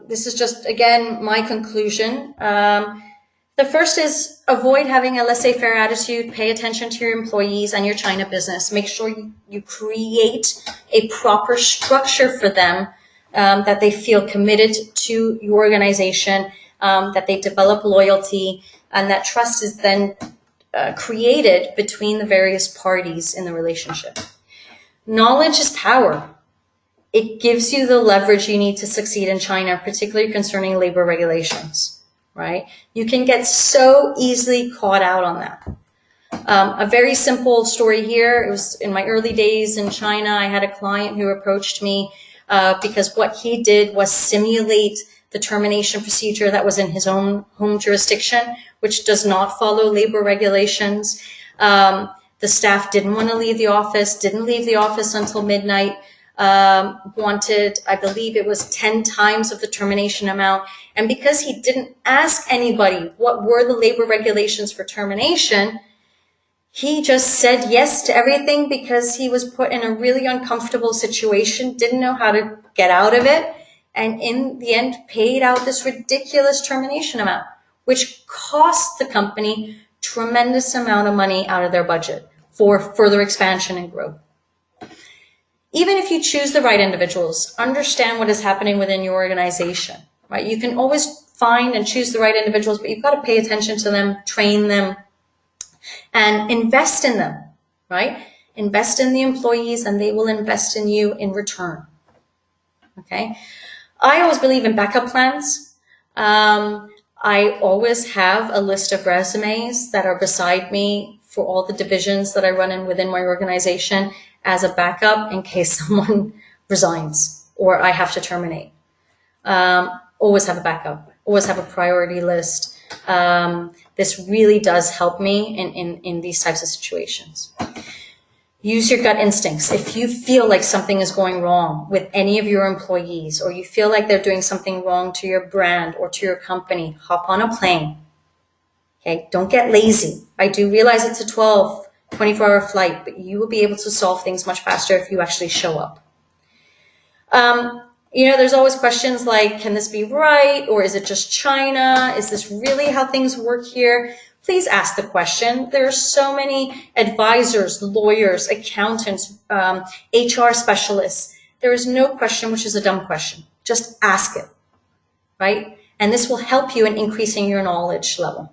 This is just, again, my conclusion. The first is avoid having a laissez-faire attitude. Pay attention to your employees and your China business. Make sure you create a proper structure for them, that they feel committed to your organization, that they develop loyalty, and that trust is then created between the various parties in the relationship. Knowledge is power. It gives you the leverage you need to succeed in China, particularly concerning labor regulations, right? You can get so easily caught out on that. A very simple story here. It was in my early days in China. I had a client who approached me because what he did was simulate the termination procedure that was in his own home jurisdiction, which does not follow labor regulations. The staff didn't want to leave the office, didn't leave the office until midnight, wanted, I believe it was 10 times of the termination amount. And because he didn't ask anybody what were the labor regulations for termination, he just said yes to everything because he was put in a really uncomfortable situation, didn't know how to get out of it, and in the end paid out this ridiculous termination amount, which cost the company tremendous amount of money out of their budget for further expansion and growth. Even if you choose the right individuals, understand what is happening within your organization, right? You can always find and choose the right individuals, but you've got to pay attention to them, train them, and invest in them, right? Invest in the employees and they will invest in you in return, okay? I always believe in backup plans. I always have a list of resumes that are beside me for all the divisions that I run in within my organization as a backup in case someone resigns or I have to terminate. Always have a backup, always have a priority list. This really does help me in these types of situations. Use your gut instincts. If you feel like something is going wrong with any of your employees, or you feel like they're doing something wrong to your brand or to your company, hop on a plane. Okay, don't get lazy. I do realize it's a 24-hour flight, but you will be able to solve things much faster if you actually show up. There's always questions like, can this be right? Or is it just China? Is this really how things work here? Please ask the question. There are so many advisors, lawyers, accountants, HR specialists. There is no question which is a dumb question. Just ask it, right? And this will help you in increasing your knowledge level.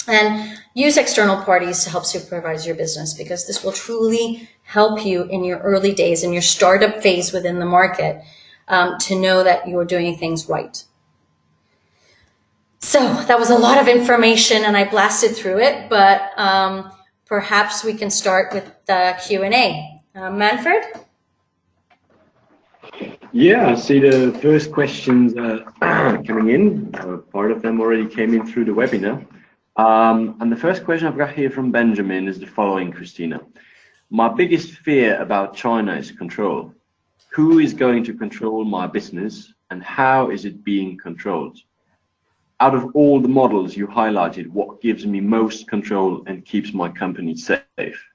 And use external parties to help supervise your business, because this will truly help you in your early days, in your startup phase within the market, to know that you're doing things right. So that was a lot of information and I blasted through it, but perhaps we can start with the Q&A. Manfred? Yeah, I see the first questions coming in. Part of them already came in through the webinar. And the first question I've got here from Benjamin is the following, Christina. My biggest fear about China is control. Who is going to control my business and how is it being controlled? Out of all the models you highlighted, what gives me most control and keeps my company safe?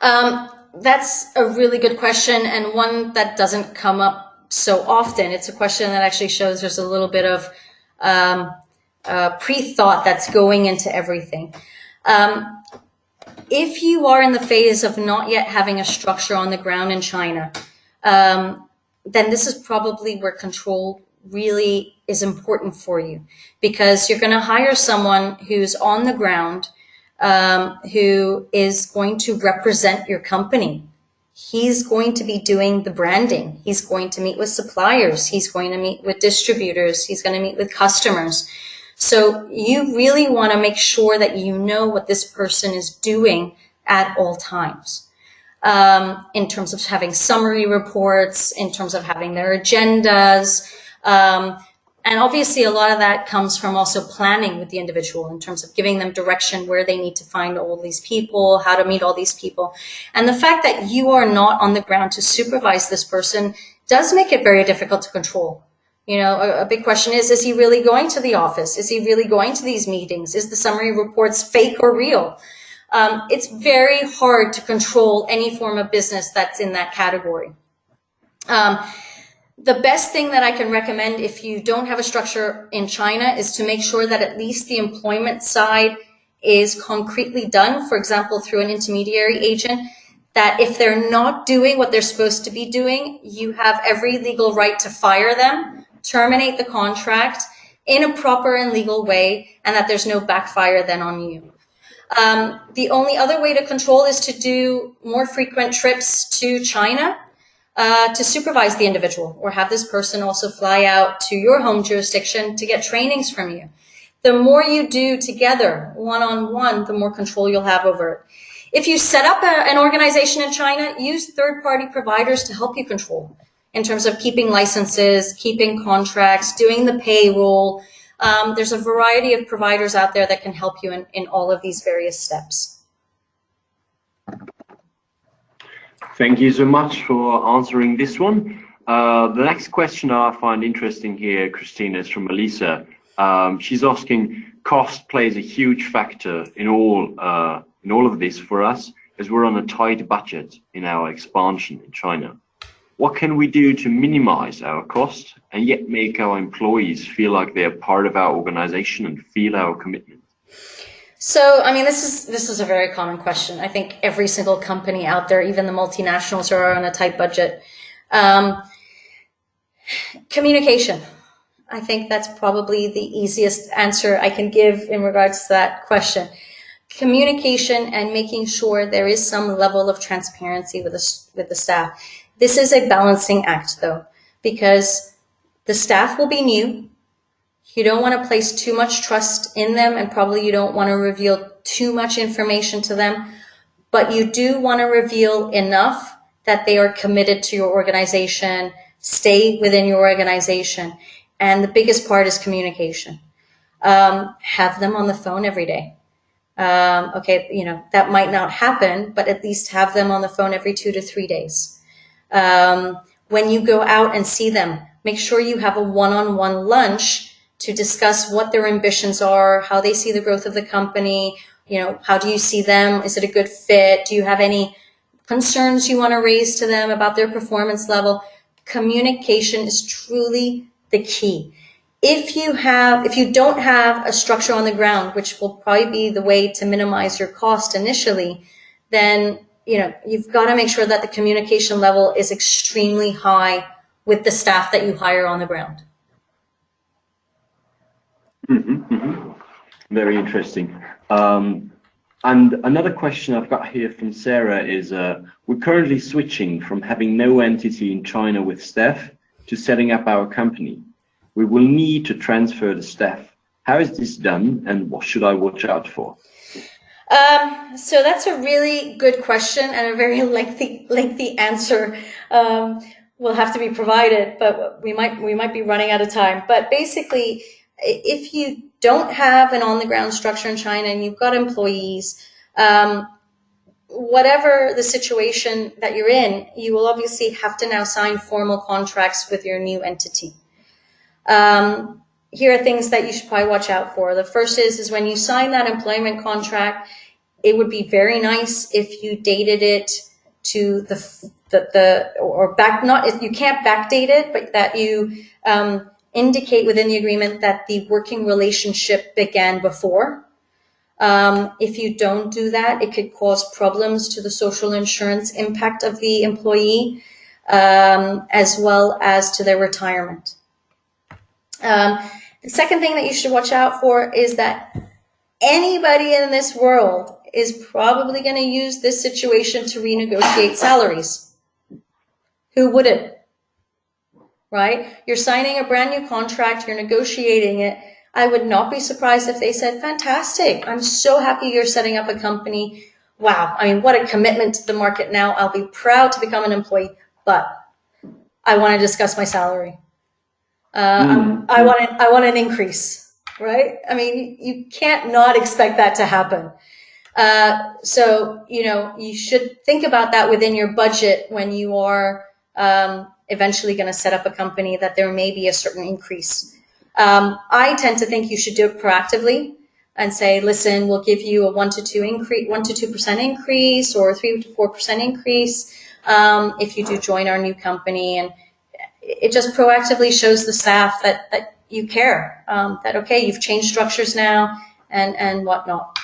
That's a really good question, and one that doesn't come up so often. It's a question that actually shows there's a little bit of pre-thought that's going into everything. If you are in the phase of not yet having a structure on the ground in China, then this is probably where control really is important for you, because you're going to hire someone who's on the ground, who is going to represent your company. He's going to be doing the branding. He's going to meet with suppliers. He's going to meet with distributors. He's going to meet with customers. So you really want to make sure that you know what this person is doing at all times. In terms of having summary reports, in terms of having their agendas. And obviously a lot of that comes from also planning with the individual in terms of giving them direction where they need to find all these people, how to meet all these people. And the fact that you are not on the ground to supervise this person does make it very difficult to control. You know, a big question is he really going to the office? Is he really going to these meetings? Is the summary reports fake or real? It's very hard to control any form of business that's in that category. The best thing that I can recommend if you don't have a structure in China is to make sure that at least the employment side is concretely done, for example, through an intermediary agent, that if they're not doing what they're supposed to be doing, you have every legal right to fire them, terminate the contract in a proper and legal way, and that there's no backfire then on you. The only other way to control is to do more frequent trips to China to supervise the individual, or have this person also fly out to your home jurisdiction to get trainings from you. The more you do together, one-on-one, the more control you'll have over it. If you set up an organization in China, use third-party providers to help you control in terms of keeping licenses, keeping contracts, doing the payroll. There's a variety of providers out there that can help you in all of these various steps. Thank you so much for answering this one. The next question I find interesting here, Christina, is from Elisa. She's asking, cost plays a huge factor in all of this for us, as we're on a tight budget in our expansion in China. What can we do to minimize our costs and yet make our employees feel like they're part of our organization and feel our commitment? So, I mean, this is a very common question. I think every single company out there, even the multinationals, are on a tight budget. Communication. I think that's probably the easiest answer I can give in regards to that question. Communication and making sure there is some level of transparency with the staff. This is a balancing act, though, because the staff will be new. You don't want to place too much trust in them, and probably you don't want to reveal too much information to them, but you do want to reveal enough that they are committed to your organization, stay within your organization. And the biggest part is communication. Have them on the phone every day. Okay, you know, that might not happen, but at least have them on the phone every 2 to 3 days. When you go out and see them, make sure you have a one-on-one lunch to discuss what their ambitions are, how they see the growth of the company, you know, how do you see them? Is it a good fit? Do you have any concerns you want to raise to them about their performance level? Communication is truly the key. If you don't have a structure on the ground, which will probably be the way to minimize your cost initially, then, you know, you've got to make sure that the communication level is extremely high with the staff that you hire on the ground. Very interesting. And another question I've got here from Sarah is, we're currently switching from having no entity in China with staff to setting up our company. We will need to transfer the staff. How is this done, and what should I watch out for? So that's a really good question, and a very lengthy answer will have to be provided, but we might be running out of time. But basically, if you don't have an on-the-ground structure in China and you've got employees, whatever the situation that you're in, you will obviously have to now sign formal contracts with your new entity. Here are things that you should probably watch out for. The first is when you sign that employment contract, it would be very nice if you dated it to you can't backdate it, but that you indicate within the agreement that the working relationship began before. If you don't do that, it could cause problems to the social insurance impact of the employee, as well as to their retirement. The second thing that you should watch out for is that anybody in this world is probably going to use this situation to renegotiate salaries. Who wouldn't? Right? You're signing a brand new contract, you're negotiating it. I would not be surprised if they said, fantastic, I'm so happy you're setting up a company. Wow, I mean, what a commitment to the market now. I'll be proud to become an employee, but I want to discuss my salary. I want an increase, right? I mean, you can't not expect that to happen. So, you should think about that within your budget when you are eventually going to set up a company, that there may be a certain increase. I tend to think you should do it proactively and say, listen, we'll give you a 1 to 2% increase or 3 to 4% increase if you do join our new company. And it just proactively shows the staff that you care, that, okay, you've changed structures now and whatnot.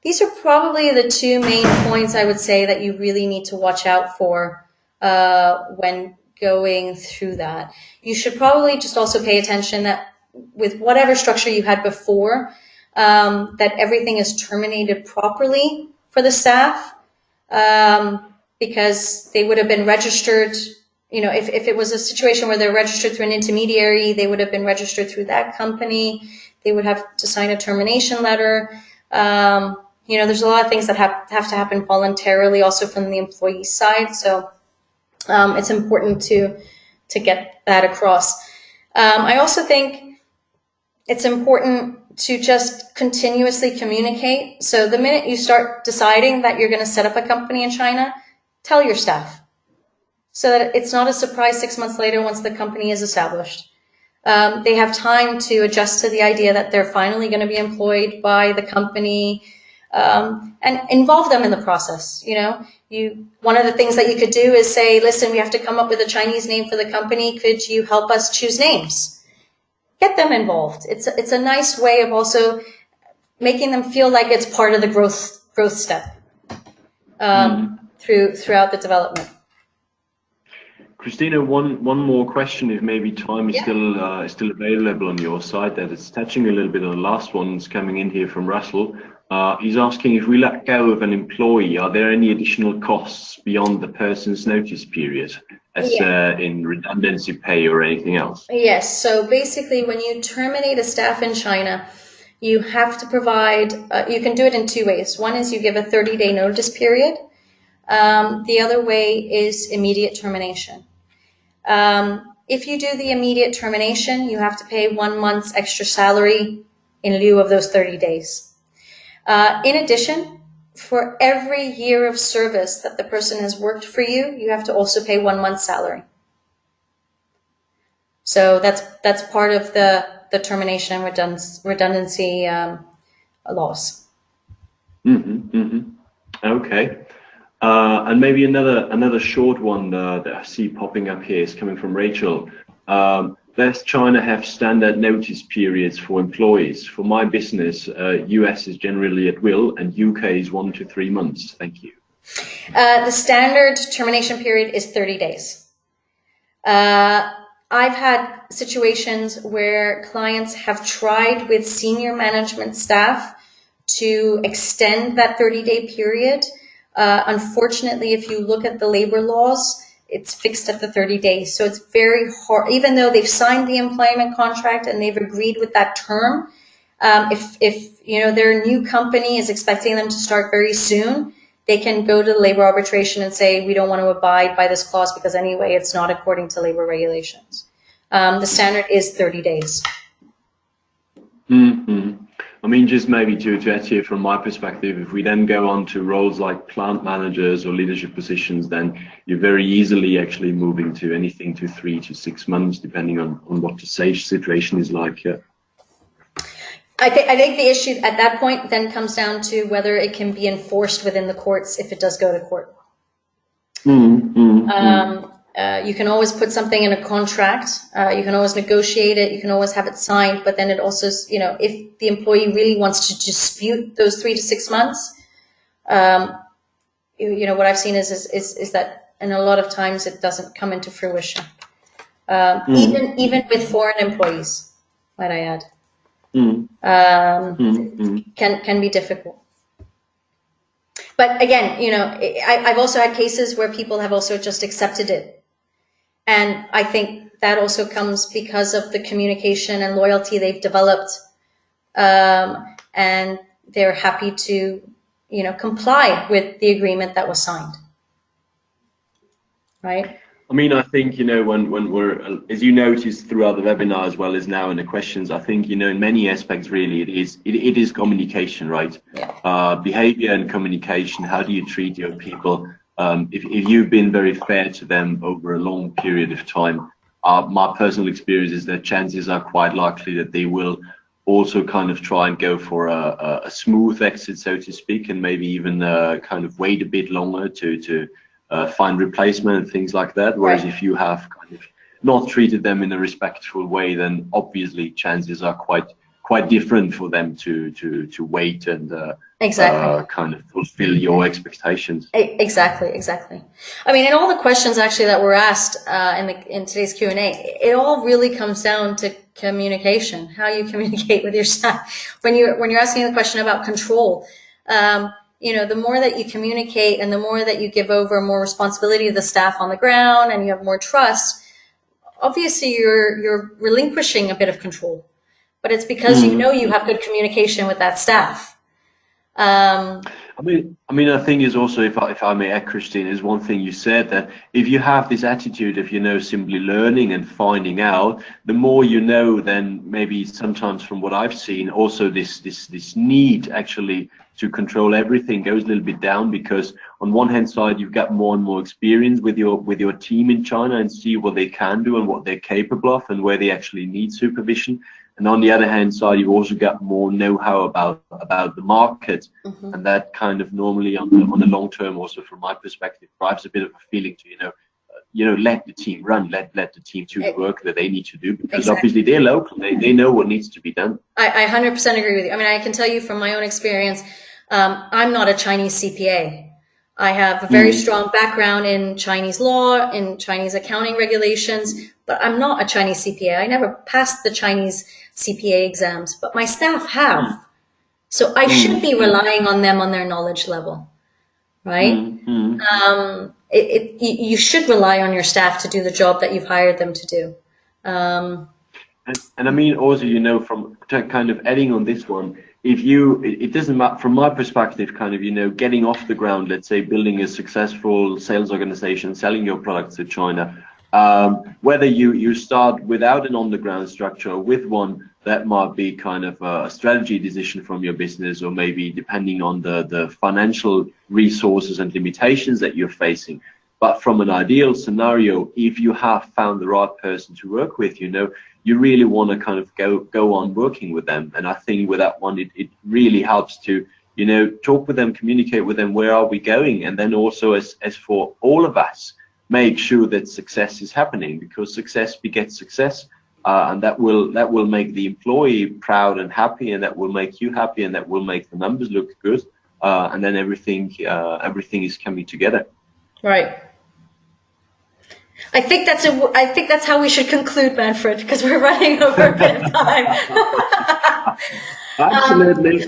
These are probably the two main points I would say that you really need to watch out for when going through that. You should probably just also pay attention that with whatever structure you had before, that everything is terminated properly for the staff, because they would have been registered. If it was a situation where they're registered through an intermediary, they would have been registered through that company. They would have to sign a termination letter. There's a lot of things that have to happen voluntarily also from the employee side. So it's important to get that across. I also think it's important to just continuously communicate. So the minute you start deciding that you're going to set up a company in China, tell your staff, so that it's not a surprise 6 months later once the company is established. They have time to adjust to the idea that they're finally going to be employed by the company, and involve them in the process. One of the things that you could do is say, listen, we have to come up with a Chinese name for the company. Could you help us choose names? Get them involved. It's a nice way of also making them feel like it's part of the growth step throughout the development. Christina, one more question, if maybe time is still available on your side. That it's touching a little bit on the last one. It's coming in here from Russell. He's asking, if we let go of an employee, are there any additional costs beyond the person's notice period, as in redundancy pay or anything else? Yes. So basically, when you terminate a staff in China, you have to provide, you can do it in two ways. One is you give a 30-day notice period. The other way is immediate termination. If you do the immediate termination, you have to pay 1 month's extra salary in lieu of those 30 days. In addition, for every year of service that the person has worked for you, you have to also pay 1 month's salary. So that's part of the termination redundancy laws. Okay. And maybe another short one that I see popping up here is coming from Rachel. Does China have standard notice periods for employees? For my business, US is generally at will, and UK is 1 to 3 months. Thank you. The standard termination period is 30 days. I've had situations where clients have tried with senior management staff to extend that 30-day period. Unfortunately, if you look at the labor laws, it's fixed at the 30 days. So it's very hard, even though they've signed the employment contract and they've agreed with that term. If their new company is expecting them to start very soon, they can go to the labor arbitration and say, we don't want to abide by this clause because anyway, it's not according to labor regulations. The standard is 30 days. I mean, just maybe to add here from my perspective, if we then go on to roles like plant managers or leadership positions, then you're very easily actually moving to anything to 3 to 6 months, depending on what the situation is like. Yeah. I think the issue at that point then comes down to whether it can be enforced within the courts if it does go to court. You can always put something in a contract. You can always negotiate it. You can always have it signed. But then it also, if the employee really wants to dispute those 3 to 6 months, what I've seen is that, and a lot of times it doesn't come into fruition. Even with foreign employees, might I add. can be difficult. But again, I've also had cases where people have also just accepted it. And I think that also comes because of the communication and loyalty they've developed. And they're happy to, comply with the agreement that was signed. Right? I mean, I think, when we're, as you noticed throughout the webinar as well as now in the questions, I think, in many aspects, really, it is communication, right? Yeah. Behavior and communication. How do you treat your people? If you've been very fair to them over a long period of time, my personal experience is that chances are quite likely that they will also kind of try and go for a smooth exit, so to speak, and maybe even kind of wait a bit longer to find replacement and things like that. Whereas if you have kind of not treated them in a respectful way, then obviously chances are quite different for them to wait and kind of fulfill your expectations. Exactly. I mean, in all the questions actually that were asked in today's Q&A, it all really comes down to communication, how you communicate with your staff. When you're asking the question about control, the more that you communicate and the more that you give over more responsibility to the staff on the ground and you have more trust, obviously you're relinquishing a bit of control. But it's because you have good communication with that staff. I mean, I think is also, if I may add, Christine, is one thing you said, that if you have this attitude of, simply learning and finding out, the more you know, then maybe sometimes from what I've seen, also this need actually to control everything goes a little bit down, because on one hand side, you've got more and more experience with your team in China and see what they can do and what they're capable of and where they actually need supervision. And on the other hand side, you've also got more know-how about the market, and that kind of normally on the long term, also from my perspective, drives a bit of a feeling to let the team run, let the team do the work that they need to do, because obviously they're local, they know what needs to be done. I 100% agree with you. I mean, I can tell you from my own experience, I'm not a Chinese CPA. I have a very strong background in Chinese law, in Chinese accounting regulations, but I'm not a Chinese CPA. I never passed the Chinese CPA exams, but my staff have. So I should be relying on them on their knowledge level, right? You should rely on your staff to do the job that you've hired them to do. And I mean, also, from kind of adding on this one, it doesn't matter from my perspective, kind of, getting off the ground, let's say building a successful sales organization, selling your products to China, whether you start without an on-the-ground structure or with one, that might be kind of a strategy decision from your business, or maybe depending on the financial resources and limitations that you're facing. But from an ideal scenario, if you have found the right person to work with, you really want to kind of go on working with them. And I think with that one, it really helps to, talk with them, communicate with them, where are we going? And then also as for all of us, make sure that success is happening, because success begets success. And that will make the employee proud and happy, and that will make you happy, and that will make the numbers look good. And then everything is coming together. Right. I think that's how we should conclude, Manfred, because we're running over a bit of time. Absolutely.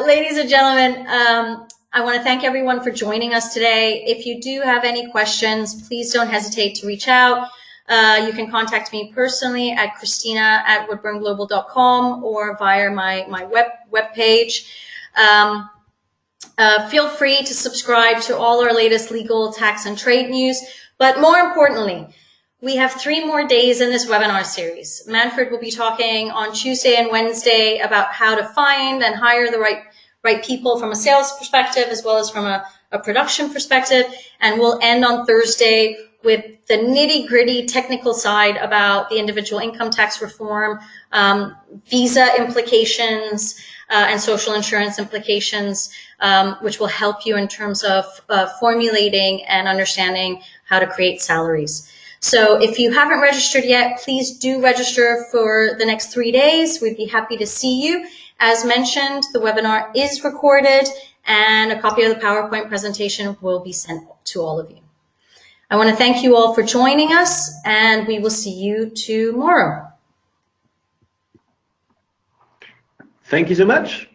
Ladies and gentlemen, I want to thank everyone for joining us today. If you do have any questions, please don't hesitate to reach out. You can contact me personally at Christina@woodburnglobal.com or via my web page. Feel free to subscribe to all our latest legal, tax, and trade news. But more importantly, we have 3 more days in this webinar series. Manfred will be talking on Tuesday and Wednesday about how to find and hire the right people from a sales perspective, as well as from a production perspective. And we'll end on Thursday with the nitty-gritty technical side about the individual income tax reform, visa implications, and social insurance implications, which will help you in terms of formulating and understanding how to create salaries. So if you haven't registered yet, please do register for the next 3 days. We'd be happy to see you. As mentioned, the webinar is recorded and a copy of the PowerPoint presentation will be sent to all of you. I want to thank you all for joining us, and we will see you tomorrow. Thank you so much.